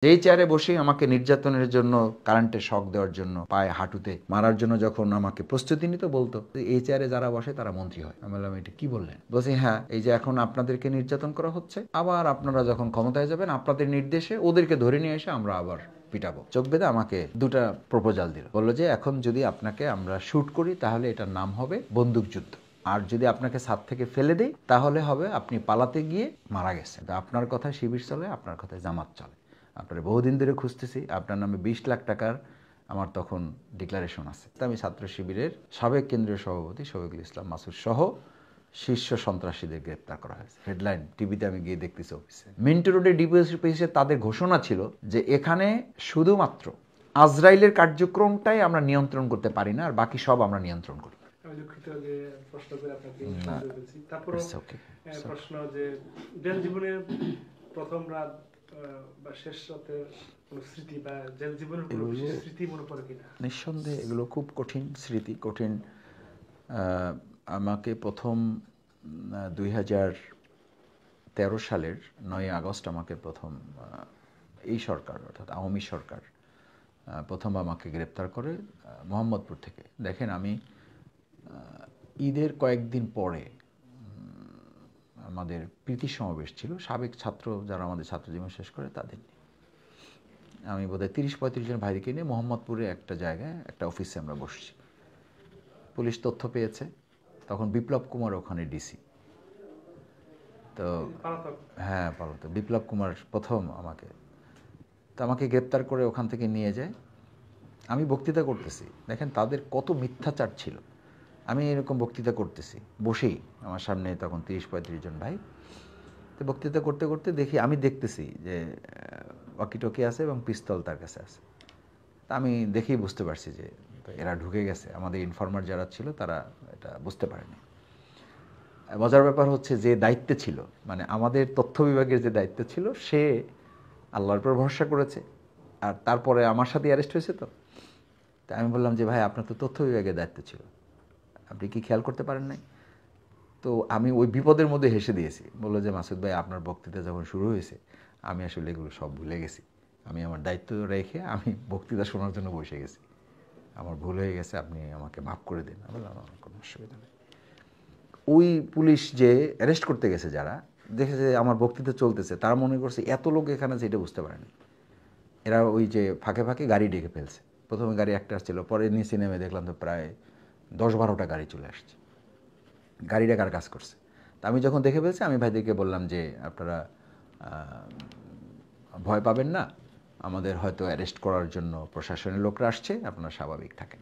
যেই চেয়ারে বসে আমাকে নির্যাতনের জন্য, কারেন্টের শক দেওয়ার জন্য, পায়ে হাঁটুতে মারার জন্য যখন আমাকে প্রস্তুতি নিতে বলতো, এই চেয়ারে যারা বসে তারা মন্ত্রী হয়। আমি বললাম, এটা কি বললেন? বলছি, হ্যাঁ, এই যে এখন আপনাদেরকে নির্যাতন করা হচ্ছে, আবার আপনারা যখন ক্ষমতায় যাবেন আপনাদের নির্দেশে ওদেরকে ধরে নিয়ে এসে আমরা আবার পিটাবো। চোখ বেঁধে আমাকে দুটা প্রপোজাল দিল। বললো যে এখন যদি আপনাকে আমরা শুট করি তাহলে এটার নাম হবে বন্দুকযুদ্ধ, আর যদি আপনাকে ছাদ থেকে ফেলে দেই তাহলে হবে আপনি পালাতে গিয়ে মারা গেছেন। আপনার কথায় শিবির চলে, আপনার কথায় জামাত চলে। আপনার বহুদিন ধরে খুঁজতেছি, আপনার নামে 20 লাখ টাকার আমার তখন ডিক্লারেশন আছে। আমি ছাত্র শিবিরের সাবেক কেন্দ্রীয় সভাপতি শফিকুল ইসলাম মাসুদ সহ শীর্ষ সন্ত্রাসীদের গ্রেপ্তার করা হয়েছে। হেডলাইন টিভিতে আমি গিয়ে দেখতেছি অফিসে। মিন্টু রোডে ডিপিএসে তাদের ঘোষণা ছিল যে এখানে শুধুমাত্র আজরাইলের কার্যক্রমটাই আমরা নিয়ন্ত্রণ করতে পারি না, আর বাকি সব আমরা নিয়ন্ত্রণ করি। আমি দুঃখিত যে প্রশ্ন করে আপনাকে বলছি। তারপর প্রশ্ন যে জেল জীবনের প্রথম রাত বা শেষ রাতের কোনো স্মৃতি বা জেল জীবনের কোনো বিশেষ স্মৃতি মনে পড়ে কিনা? নিঃসন্দেহে এগুলো খুব কঠিন স্মৃতি, কঠিন। আমাকে প্রথম 2013 সালের 9 আগস্ট আমাকে প্রথম এই সরকার অর্থাৎ আওয়ামী সরকার প্রথম আমাকে গ্রেপ্তার করে মোহাম্মদপুর থেকে। দেখেন, আমি ঈদের কয়েকদিন পরে আমাদের প্রীতি সমাবেশ ছিল সাবেক ছাত্র যারা আমাদের ছাত্রজীবন শেষ করে তাদের নিয়ে। আমি বোধহয় 30-35 জন ভাইকে নিয়ে মোহাম্মদপুরে একটা জায়গায় একটা অফিসে আমরা বসছি। পুলিশ তথ্য পেয়েছে, তখন বিপ্লব কুমার ওখানে ডিসি। তো হ্যাঁ, পলাতক বিপ্লব কুমার প্রথম আমাকে গ্রেপ্তার করে ওখান থেকে নিয়ে যায়। আমি বক্তৃতা করতেছি, দেখেন তাদের কত মিথ্যাচার ছিল। আমি এরকম বক্তৃতা করতেছি বসেই, আমার সামনে তখন 30-35 জন ভাই। তো বক্তৃতা করতে করতে আমি দেখতেছি যে ওয়াকিটকি আছে এবং পিস্তল তার কাছে আছে। তা আমি দেখেই বুঝতে পারছি যে এরা ঢুকে গেছে। আমাদের ইনফরমার যারা ছিল তারা এটা বুঝতে পারেনি। মজার ব্যাপার হচ্ছে যে দায়িত্বে ছিল, মানে আমাদের তথ্য বিভাগের যে দায়িত্ব ছিল, সে আল্লাহর উপর ভরসা করেছে, আর তারপরে আমার সাথে অ্যারেস্ট হয়েছে। তো আমি বললাম যে ভাই, আপনার তো তথ্য বিভাগের দায়িত্ব ছিল, আপনি কি খেয়াল করতে পারেন নাই? তো আমি ওই বিপদের মধ্যে হেসে দিয়েছি। বললো যে মাসুদ ভাই, আপনার বক্তৃতা যখন শুরু হয়েছে আমি আসলে এগুলো সব ভুলে গেছি। আমি আমার দায়িত্ব রেখে আমি বক্তৃতা শোনার জন্য বসে গেছি। আমার ভুল হয়ে গেছে, আপনি আমাকে মাফ করে দিন। আমি বললাম, আমার কোনো অসুবিধা নেই। ওই পুলিশ যে অ্যারেস্ট করতে গেছে, যারা দেখেছে আমার বক্তৃতা চলতেছে, তারা মনে করছে এত লোক এখানে আছে, এটা বুঝতে পারেনি। এরা ওই যে ফাঁকে ফাঁকে গাড়ি ডেকে ফেলছে। প্রথমে গাড়ি একটা আসছিল, পরে নিচে নেমে দেখলাম তো প্রায় 10-12টা গাড়ি চলে আসছে। গাড়িটা কার কাজ করছে? তা আমি যখন দেখে ফেলছি, আমি ভাইদেরকে বললাম যে আপনারা ভয় পাবেন না, আমাদের হয়তো অ্যারেস্ট করার জন্য প্রশাসনের লোকরা আসছে, আপনারা স্বাভাবিক থাকেন।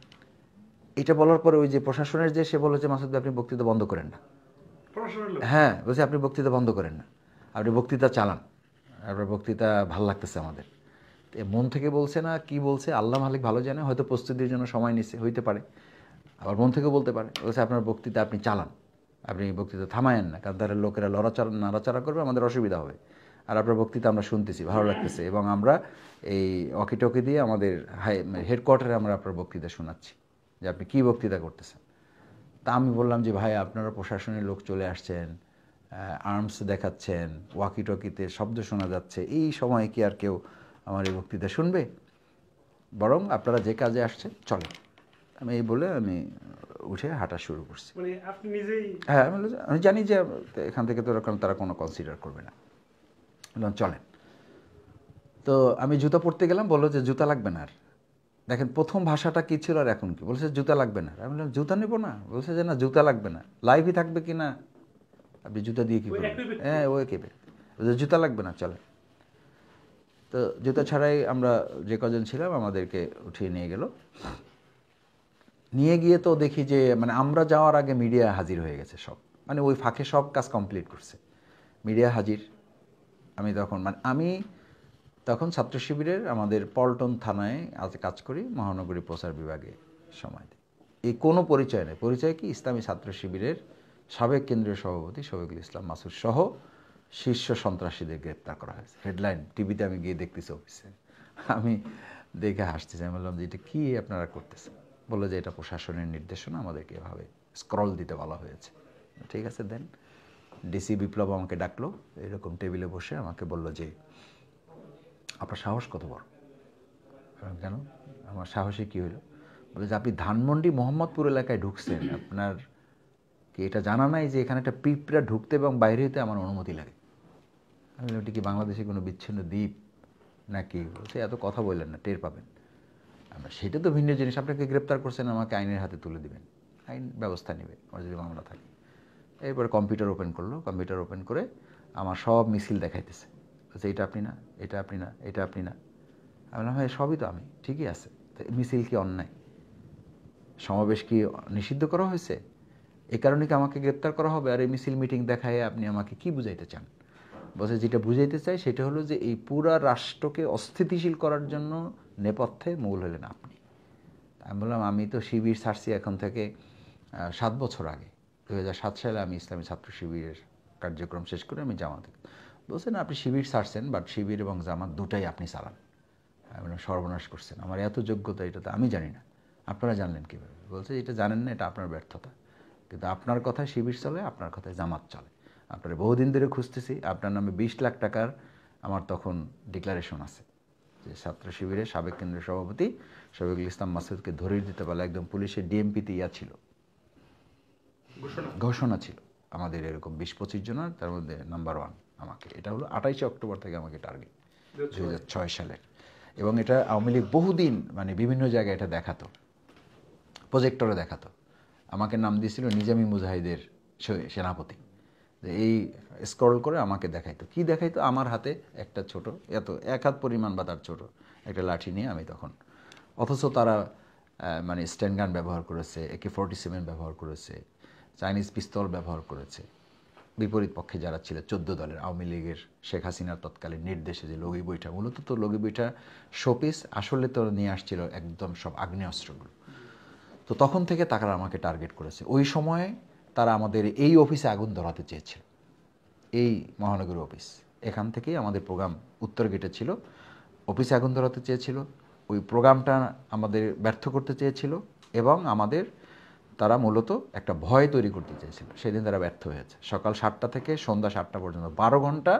এটা বলার পরে ওই যে প্রশাসনের যে, সে বলল যে মাসুদ ভাই, আপনি বক্তৃতা বন্ধ করেন না। হ্যাঁ, বলছে আপনি বক্তৃতা বন্ধ করেন না, আপনি বক্তৃতা চালান, আপনার বক্তৃতা ভাল লাগতেছে আমাদের। মন থেকে বলছে না কি বলছে আল্লাহ মালিক ভালো জানে, হয়তো প্রস্তুতির জন্য সময় নিচ্ছে হইতে পারে, আবার মন থেকে বলতে পারে। বলছে আপনার বক্তৃতা আপনি চালান, আপনি বক্তৃতা থামায়েন না, কারণ তারা লোকেরা নাড়াচাড়া করবে, আমাদের অসুবিধা হবে। আর আপনার বক্তৃতা আমরা শুনতেছি, ভালো লাগতেছে, এবং আমরা এই ওয়াকিটকি দিয়ে আমাদের হেডকোয়ার্টারে আমরা আপনার বক্তৃতা শোনাচ্ছি যে আপনি কী বক্তৃতা করতেছেন। তা আমি বললাম যে ভাই, আপনারা প্রশাসনের লোক চলে আসছেন, আর্মস দেখাচ্ছেন, ওয়াকিটকিতে শব্দ শোনা যাচ্ছে, এই সময় কি আর কেউ আমার এই বক্তৃতা শুনবে? বরং আপনারা যে কাজে আসছেন চলেন। আমি এই বলে আমি উঠে হাঁটা শুরু করছি। আপনি নিজেই? হ্যাঁ, আমি জানি যে এখান থেকে তো তারা কোনো কনসিডার করবে না, চলেন। তো আমি জুতা পরতে গেলাম, বললো যে জুতা লাগবে না। আর দেখেন প্রথম ভাষাটা কী ছিল আর এখন কি বলছে, জুতা লাগবে না। আমি বললাম জুতা নেবো না? বলছে যে না, জুতা লাগবে না, লাইভই থাকবে কি না, আপনি জুতা দিয়ে কী করবেন? হ্যাঁ, ওই কেবে জুতা লাগবে না, চলে। তো জুতা ছাড়াই আমরা যে কজন ছিলাম আমাদেরকে উঠিয়ে নিয়ে গেল। নিয়ে গিয়ে তো দেখি যে মানে আমরা যাওয়ার আগে মিডিয়া হাজির হয়ে গেছে সব, মানে ওই ফাঁকে সব কাজ কমপ্লিট করছে, মিডিয়া হাজির। আমি তখন ছাত্র শিবিরের আমাদের পল্টন থানায় আজ কাজ করি, মহানগরী প্রচার বিভাগে সময় দিই। এই কোনো পরিচয় নেই, পরিচয় কি ইসলামী ছাত্র শিবিরের সাবেক কেন্দ্রীয় সভাপতি শফিকুল ইসলাম মাসুদ সহ শীর্ষ সন্ত্রাসীদের গ্রেপ্তার করা হয়েছে। হেডলাইন টিভিতে আমি গিয়ে দেখতেছি অফিসে। আমি দেখে হাসতেছি। আমি বললাম যে এটা কী আপনারা করতেছেন? বললো যে এটা প্রশাসনের নির্দেশনা, আমাদেরকে এভাবে স্ক্রল দিতে বলা হয়েছে। ঠিক আছে দেন। ডিসি বিপ্লব আমাকে ডাকলো, এরকম টেবিলে বসে আমাকে বললো যে আপনার সাহস কত বড়? কেন? আমার সাহসে কী হলো? বলে যে আপনি ধানমন্ডি মোহাম্মদপুর এলাকায় ঢুকছেন, আপনার কি এটা জানা নাই যে এখানে একটা পিঁপড়া ঢুকতে এবং বাইরে হতে আমার অনুমতি লাগে? আমি বললাম, ওটি কি বাংলাদেশে কোনো বিচ্ছিন্ন দ্বীপ নাকি? বলছে এত কথা বললেন না, টের পাবেন। আমরা সেটা তো ভিন্ন জিনিস, আপনাকে গ্রেপ্তার করছেন, আমাকে আইনের হাতে তুলে দিবেন, আইন ব্যবস্থা নেবে আমার যদি মামলা থাকে। এরপরে কম্পিউটার ওপেন করলো, কম্পিউটার ওপেন করে আমার সব মিছিল দেখাইতেছে, বলছে এটা আপনি না, এটা আপনি না, এটা আপনি না। আমি বললাম হ্যাঁ সবই তো আমি, ঠিকই আছে। তো মিছিল কি অন্যায়? সমাবেশ কি নিষিদ্ধ করা হয়েছে? এই কারণে কি আমাকে গ্রেপ্তার করা হবে? আর এই মিছিল মিটিং দেখায় আপনি আমাকে কি বুঝাইতে চান? বলছে যেটা বুঝাইতে চাই সেটা হলো যে এই পুরা রাষ্ট্রকে অস্থিতিশীল করার জন্য নেপথ্যে মূল হলেন আপনি। আমি বললাম আমি তো শিবির ছাড়ছি এখন থেকে 7 বছর আগে, 2007 সালে আমি ইসলামী ছাত্র শিবিরের কার্যক্রম শেষ করে আমি জামাতে। বলছে না আপনি শিবির ছাড়ছেন, বাট শিবির এবং জামাত দুটাই আপনি চালান। আমি বললাম সর্বনাশ করছেন, আমার এত যোগ্যতা এটা তো আমি জানি না, আপনারা জানলেন কীভাবে? বলছে এটা জানেন না, এটা আপনার ব্যর্থতা, কিন্তু আপনার কথায় শিবির চলে, আপনার কথায় জামাত চলে। আপনারা বহুদিন ধরে খুঁজতেছি, আপনার নামে 20 লাখ টাকার আমার তখন ডিক্লারেশন আছে যে ছাত্র শিবিরের সাবেক কেন্দ্রীয় সভাপতি শফিকুল ইসলাম মাসুদকে ধরিয়ে দিতে পারলে একদম পুলিশের ডিএমপিতে ছিল, ঘোষণা ছিল আমাদের এরকম 20-25 জনের, তার মধ্যে নাম্বার 1 আমাকে। এটা হলো 28 অক্টোবর থেকে আমাকে টার্গেট, 2006 সালের। এবং এটা আওয়ামী লীগ বহুদিন মানে বিভিন্ন জায়গায় এটা দেখাতো, প্রজেক্টরে দেখাতো। আমাকে নাম দিয়েছিল নিজামী মুজাহিদের সেনাপতি। এই স্ক্রল করে আমাকে দেখাইতো, কি দেখাইতো? আমার হাতে একটা ছোট, এত 1 হাত পরিমাণ বা তার ছোট একটা লাঠি নিয়ে আমি তখন, অথচ তারা মানে স্ট্যান্ড গান ব্যবহার করেছে, AK-47 ব্যবহার করেছে, চাইনিজ পিস্তল ব্যবহার করেছে। বিপরীত পক্ষে যারা ছিল 14 দলের আওয়ামী লীগের শেখ হাসিনার তৎকালীন নির্দেশে যে লগি বৈঠা, মূলত তো লগি বৈঠা শোপিস, আসলে তো নিয়ে আসছিল একদম সব আগ্নেয়াস্ত্রগুলো। তো তখন থেকে তারা আমাকে টার্গেট করেছে। ওই সময়ে তারা আমাদের এই অফিসে আগুন ধরাতে চেয়েছিল, এই মহানগর অফিস। এখান থেকেই আমাদের প্রোগ্রাম উত্তর গেটে ছিল, অফিসে আগুন ধরাতে চেয়েছিল। ওই প্রোগ্রামটা আমাদের ব্যর্থ করতে চেয়েছিল এবং আমাদের তারা মূলত একটা ভয় তৈরি করতে চেয়েছিল। সেদিন তারা ব্যর্থ হয়েছে। সকাল 7টা থেকে সন্ধ্যা 7টা পর্যন্ত 12 ঘন্টা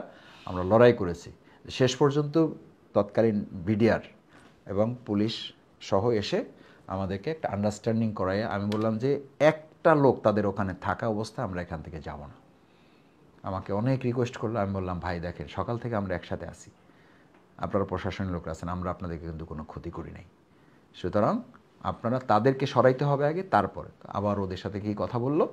আমরা লড়াই করেছি। শেষ পর্যন্ত তৎকালীন বিডিআর এবং পুলিশ সহ এসে আমাদেরকে একটা আন্ডারস্ট্যান্ডিং করায় আমি বললাম যে একটা লোক তাদের ওখানে থাকা অবস্থায় আমরা এখান থেকে যাব না। আমাকে অনেক রিকোয়েস্ট করলো, আমি বললাম ভাই দেখেন সকাল থেকে আমরা একসাথে আছি, আপনারা প্রশাসনের লোক আছেন, আমরা আপনাদেরকে কিন্তু কোনো ক্ষতি করি নাই, সুতরাং আপনারা তাদেরকে সরাইতে হবে আগে, তারপরে। আবার ওদের সাথে কি কথা বললো,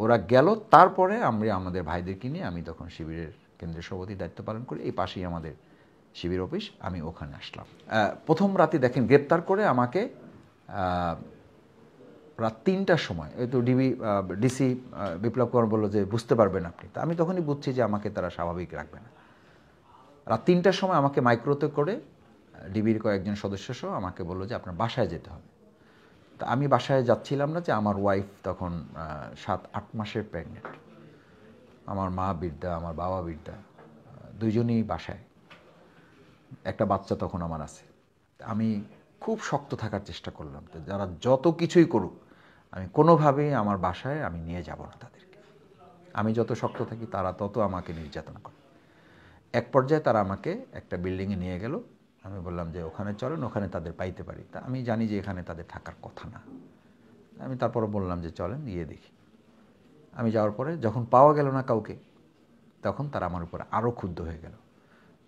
ওরা গেল, তারপরে আমরা আমাদের ভাইদেরকে নিয়ে, আমি তখন শিবিরের কেন্দ্রীয় সভাপতির দায়িত্ব পালন করি, এই পাশেই আমাদের শিবির অফিস, আমি ওখানে আসলাম। প্রথম রাতে দেখেন গ্রেপ্তার করে আমাকে রাত 3টার সময়, এই তো ডিসি বিপ্লব কুমার বললো যে বুঝতে পারবেন আপনি, তা আমি তখনই বুঝছি যে আমাকে তারা স্বাভাবিক রাখবে না। রাত 3টার সময় আমাকে মাইক্রোতে করে ডিবির কয়েকজন সদস্য সহ আমাকে বললো যে আপনার বাসায় যেতে হবে। তা আমি বাসায় যাচ্ছিলাম না, যে আমার ওয়াইফ তখন 7-8 মাসের প্রেগনেন্ট, আমার মা বৃদ্ধা, আমার বাবা বৃদ্ধা, দুইজনই বাসায়, একটা বাচ্চা তখন আমার আছে। আমি খুব শক্ত থাকার চেষ্টা করলাম, তো যারা যত কিছুই করুক আমি কোনোভাবেই আমার বাসায় আমি নিয়ে যাব না তাদেরকে। আমি যত শক্ত থাকি তারা তত আমাকে নির্যাতন করে। এক পর্যায়ে তারা আমাকে একটা বিল্ডিংয়ে নিয়ে গেল, আমি বললাম যে ওখানে চলেন, ওখানে তাদের পাইতে পারি। তা আমি জানি যে এখানে তাদের থাকার কথা না, আমি তারপরে বললাম যে চলেন গিয়ে দেখি। আমি যাওয়ার পরে যখন পাওয়া গেল না কাউকে, তখন তারা আমার উপর আরও ক্ষুব্ধ হয়ে গেল।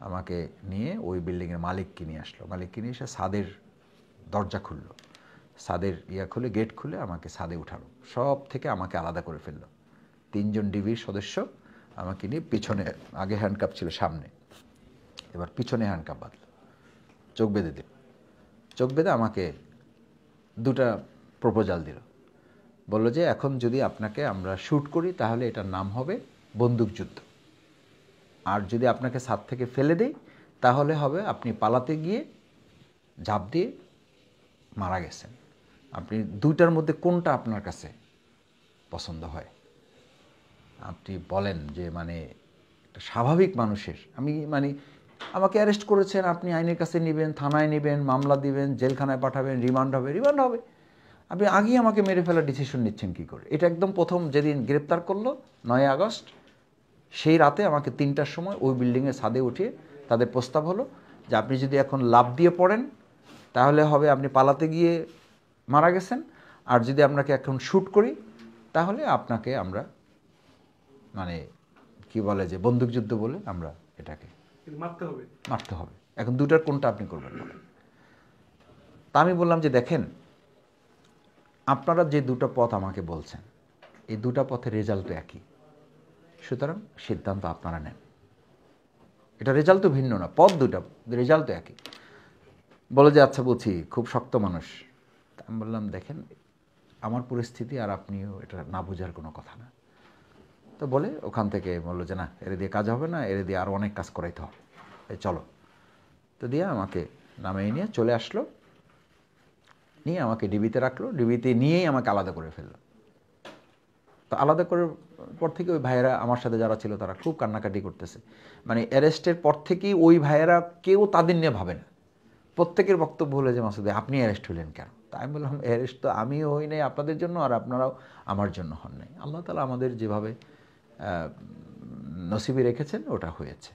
আমাকে নিয়ে ওই বিল্ডিংয়ের মালিককে নিয়ে আসলো, মালিককে নিয়ে এসে ছাদের দরজা খুললো, ছাদের খুলে গেট খুলে আমাকে ছাদে উঠালো, সব থেকে আমাকে আলাদা করে ফেললো। 3 জন ডিবির সদস্য আমাকে নিয়ে পিছনে, আগে হ্যান্ডকাপ ছিল সামনে, এবার পিছনে হ্যান্ডকাপ বাঁধলো, চোখ বেঁধে দিল। চোখ বেঁধে আমাকে 2টা প্রপোজাল দিল, বললো যে এখন যদি আপনাকে আমরা শ্যুট করি তাহলে এটার নাম হবে বন্দুকযুদ্ধ, আর যদি আপনাকে ছাদ থেকে ফেলে দেই তাহলে হবে আপনি পালাতে গিয়ে ঝাঁপ দিয়ে মারা গেছেন। আপনি 2টার মধ্যে কোনটা আপনার কাছে পছন্দ হয়? আপনি বলেন যে মানে একটা স্বাভাবিক মানুষের, আমি মানে আমাকে অ্যারেস্ট করেছেন, আপনি আইনের কাছে নেবেন, থানায় নেবেন, মামলা দিবেন, জেলখানায় পাঠাবেন, রিমান্ড হবে। আপনি আগেই আমাকে মেরে ফেলার ডিসিশন নিচ্ছেন কী করে? এটা একদম প্রথম যেদিন গ্রেপ্তার করলো 9 আগস্ট, সেই রাতে আমাকে 3টার সময় ওই বিল্ডিংয়ের ছাদে উঠিয়ে তাদের প্রস্তাব হলো যে আপনি যদি এখন লাফ দিয়ে পড়েন তাহলে হবে আপনি পালাতে গিয়ে মারা গেছেন, আর যদি আপনাকে এখন শ্যুট করি তাহলে আপনাকে আমরা মানে কি বলে যে বন্দুকযুদ্ধ বলে আমরা এটাকে মারতে হবে। এখন দুটার কোনটা আপনি করবেন বলেন? তা আমি বললাম যে দেখেন, আপনারা যে দুটো পথ আমাকে বলছেন এই দুটা পথের রেজাল্ট তো একই, সুতরাং সিদ্ধান্ত আপনারা নেন। এটা রেজাল্ট তো ভিন্ন না, পথ দুটা, রেজাল্ট তো একই। বলে যে আচ্ছা বুঝি, খুব শক্ত মানুষ। আমি বললাম দেখেন, আমার পরিস্থিতি আর আপনিও এটা না বোঝার কোনো কথা না। তো বলে ওখান থেকে বললো যে না, এর দিয়ে কাজ হবে না, এর দিয়ে আরও অনেক কাজ করাইতে হবে, এই চলো। তো দিয়ে আমাকে নামিয়ে নিয়ে চলে আসলো, নিয়ে আমাকে ডিবিতে রাখলো, ডিবিতে নিয়েই আমাকে আলাদা করে ফেললো। তো আলাদা করার পর থেকে ওই ভাইয়েরা আমার সাথে যারা ছিল তারা খুব কান্নাকাটি করতেছে। মানে অ্যারেস্টের পর থেকেই ওই ভাইয়েরা কেউ তাদের নিয়ে ভাবে না, প্রত্যেকের বক্তব্য হলো যে মাসুদ ভাই আপনি অ্যারেস্ট হলেন কেন? তা আমি বললাম অ্যারেস্ট তো আমিও হই নাই আপনাদের জন্য, আর আপনারাও আমার জন্য হন নাই। আল্লাহ তাআলা আমাদের যেভাবে নসিবে রেখেছেন ওটা হয়েছে।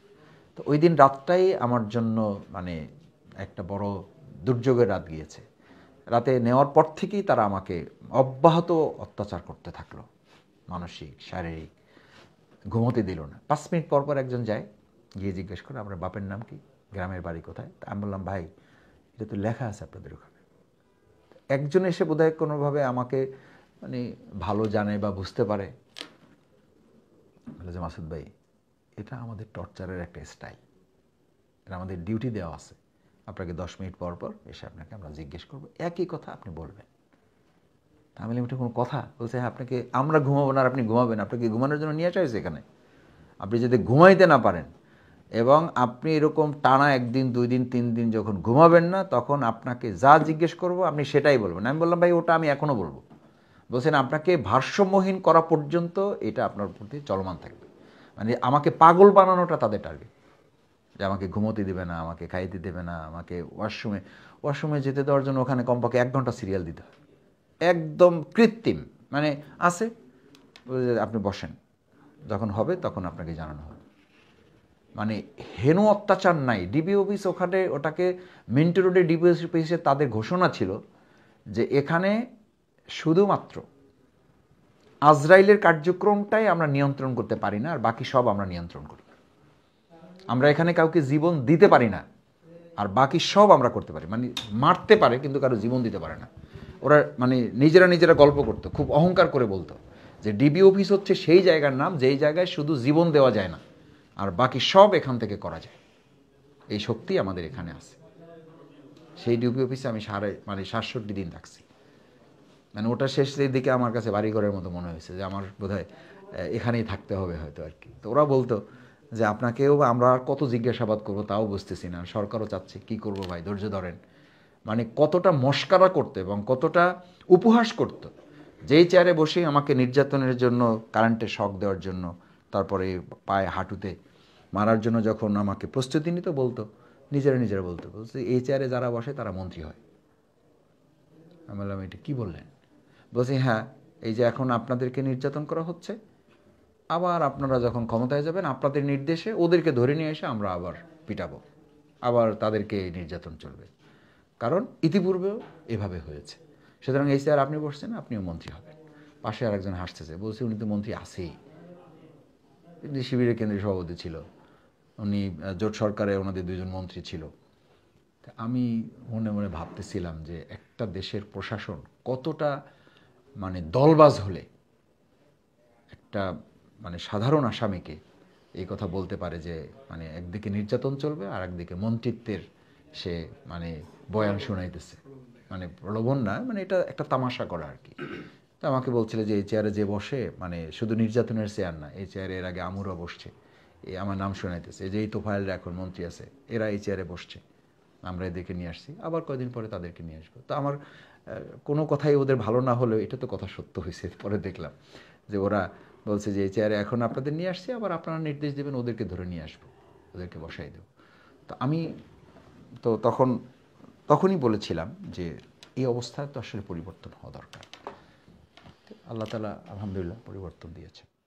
তো ওই দিন রাতটাই আমার জন্য মানে একটা বড় দুর্যোগের রাত গিয়েছে। রাতে নেওয়ার পর থেকেই তারা আমাকে অব্যাহত অত্যাচার করতে থাকলো, মানসিক শারীরিক, ঘুমোতে দিল না। 5 মিনিট পর পর একজন যায়, গিয়ে জিজ্ঞেস করে আপনার বাপের নাম কি, গ্রামের বাড়ি কোথায়? তা আমি বললাম ভাই এটা তো লেখা আছে আপনাদের ওখানে। একজন এসে বোধহয় কোনোভাবে আমাকে মানে ভালো জানে বা বুঝতে পারে, বলে যে মাসুদ ভাই এটা আমাদের টর্চারের একটা স্টাইল, এটা আমাদের ডিউটি দেওয়া আছে, আপনাকে 10 মিনিট পর পর এসে আপনাকে আমরা জিজ্ঞেস করবো, একই কথা আপনি বলবেন। তা আমি বললাম এটা কোনো কথা? বলছে হ্যাঁ, আপনাকে আমরা ঘুমাবো না আর আপনি ঘুমাবেন, আপনাকে ঘুমানোর জন্য নিয়ে আসা হয়েছে এখানে। আপনি যদি ঘুমাইতে না পারেন এবং আপনি এরকম টানা 1 দিন 2 দিন 3 দিন যখন ঘুমাবেন না, তখন আপনাকে যা জিজ্ঞেস করবো আপনি সেটাই বলবেন। আমি বললাম ভাই ওটা আমি এখনও বলবো। বলছেন আপনাকে ভারসাম্যহীন করা পর্যন্ত এটা আপনার প্রতি চলমান থাকবে। মানে আমাকে পাগল বানানোটা তাদের টার্গেট, যে আমাকে ঘুমোতে দেবে না, আমাকে খাইতে দেবে না, আমাকে ওয়াশরুমে যেতে দেওয়ার জন্য ওখানে কমপক্ষে 1 ঘন্টা সিরিয়াল দিতে হয়, একদম কৃত্রিম। মানে আছে আপনি বসেন, যখন হবে তখন আপনাকে জানানো হবে। মানে হেন অত্যাচার নাই। ডিবি অফিস ওখানে, ওটাকে মিন্টো রোডে ডিবি অফিসে তাদের ঘোষণা ছিল যে এখানে শুধুমাত্র আজরাইলের কার্যক্রমটাই আমরা নিয়ন্ত্রণ করতে পারি না, আর বাকি সব আমরা নিয়ন্ত্রণ করি। আমরা এখানে কাউকে জীবন দিতে পারি না, আর বাকি সব আমরা করতে পারি। মানে মারতে পারে কিন্তু কারো জীবন দিতে পারে না। ওরা মানে নিজেরা গল্প করতো, খুব অহংকার করে বলতো যে ডিবি অফিস হচ্ছে সেই জায়গার নাম যেই জায়গায় শুধু জীবন দেওয়া যায় না, আর বাকি সব এখান থেকে করা যায়। এই শক্তি আমাদের এখানে আছে। সেই ডিবি অফিসে আমি 67 দিন থাকছি। মানে ওটা শেষের দিকে আমার কাছে বাড়িঘরের মতো মনে হয়েছে, যে আমার বোধহয় এখানেই থাকতে হবে হয়তো আর কি। তো ওরা বলতো যে আপনাকেও আমরা আর কত জিজ্ঞাসাবাদ করবো তাও বুঝতেছি না, সরকারও চাচ্ছে, কি করবো ভাই ধৈর্য ধরেন। মানে কতটা মস্কারা করতো এবং কতটা উপহাস করতো। যেই চেয়ারে বসে আমাকে নির্যাতনের জন্য, কারেন্টে শক দেওয়ার জন্য, তারপরে পায়ে হাঁটুতে মারার জন্য যখন আমাকে প্রস্তুতি নিত, বলতো নিজেরা বলতো এই চেয়ারে যারা বসে তারা মন্ত্রী হয়। আমি বললাম এটা কী বললেন? বলছি হ্যাঁ, এই যে এখন আপনাদেরকে নির্যাতন করা হচ্ছে, আবার আপনারা যখন ক্ষমতায় যাবেন আপনাদের নির্দেশে ওদেরকে ধরে নিয়ে এসে আমরা আবার পিটাবো, আবার তাদেরকে এই নির্যাতন চলবে, কারণ ইতিপূর্বেও এভাবে হয়েছে। সুতরাং এই চেয়ার আপনি বসছেন, আপনিও মন্ত্রী হবেন। পাশে আরেকজন হাসতেছে, বলছে উনি তো মন্ত্রী আছেই, শিবিরের কেন্দ্রীয় সভাপতি ছিল উনি, জোট সরকারে ওনাদের 2 জন মন্ত্রী ছিল। আমি মনে মনে ভাবতেছিলাম যে একটা দেশের প্রশাসন কতটা মানে দলবাজ হলে একটা মানে সাধারণ আসামিকে এই কথা বলতে পারে যে মানে একদিকে নির্যাতন চলবে আর একদিকে মন্ত্রিত্বের সে মানে বয়ান শোনাইতেছে, মানে প্রলোভন না, মানে এটা একটা তামাশা করা আর কি। তো আমাকে বলছিল যে এই চেয়ারে যে বসে মানে শুধু নির্যাতনের চেয়ার না, এই চেয়ারে এর আগে আমুরা বসছে, এই আমার নাম শোনাইতেছে, এই যে এই তোফায়েলরা এখন মন্ত্রী আছে, এরা এই চেয়ারে বসছে, আমরা এদেরকে নিয়ে আসছি, আবার কয়েকদিন পরে তাদেরকে নিয়ে আসবো। তো আমার কোনো কথাই ওদের ভালো না হলেও এটা তো কথা সত্য হয়েছে। পরে দেখলাম যে ওরা বলছে যে এই চেয়ারে এখন আপনাদের নিয়ে আসছি, আবার আপনারা নির্দেশ দেবেন ওদেরকে ধরে নিয়ে আসবো, ওদেরকে বসাই দেবো। তো আমি তো তখনই বলেছিলাম যে এই অবস্থায় তো আসলে পরিবর্তন হওয়া দরকার। আল্লাহ তাআলা আলহামদুলিল্লাহ পরিবর্তন দিয়েছে।